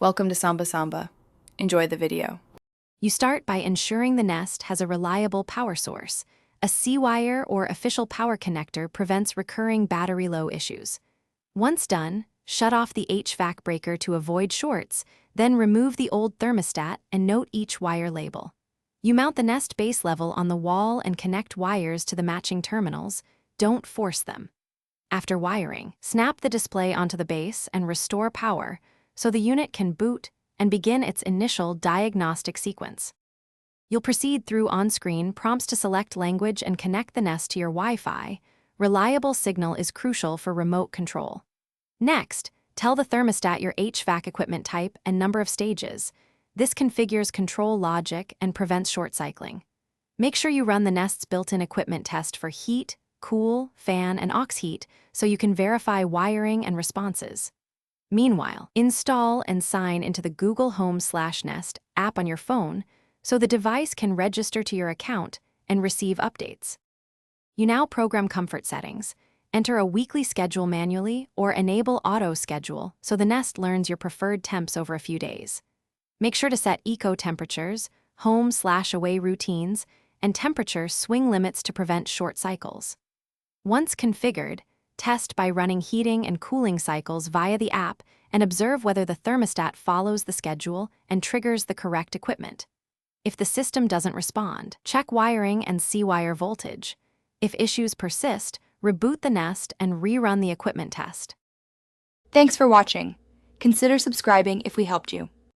Welcome to Samba Samba. Enjoy the video. You start by ensuring the Nest has a reliable power source. A C-wire or official power connector prevents recurring battery low issues. Once done, shut off the HVAC breaker to avoid shorts, then remove the old thermostat and note each wire label. You mount the Nest base level on the wall and connect wires to the matching terminals. Don't force them. After wiring, snap the display onto the base and restore power so the unit can boot and begin its initial diagnostic sequence. You'll proceed through on-screen prompts to select language and connect the Nest to your Wi-Fi. Reliable signal is crucial for remote control. Next, tell the thermostat your HVAC equipment type and number of stages. This configures control logic and prevents short cycling. Make sure you run the Nest's built-in equipment test for heat, cool, fan, and aux heat so you can verify wiring and responses. Meanwhile, install and sign into the Google Home/Nest app on your phone so the device can register to your account and receive updates. You now program comfort settings. Enter a weekly schedule manually or enable auto schedule so the Nest learns your preferred temps over a few days. Make sure to set eco temperatures, home/away routines, and temperature swing limits to prevent short cycles. Once configured, test by running heating and cooling cycles via the app and observe whether the thermostat follows the schedule and triggers the correct equipment. If the system doesn't respond, check wiring and C-wire voltage. If issues persist, reboot the Nest and rerun the equipment test. Thanks for watching. Consider subscribing if we helped you.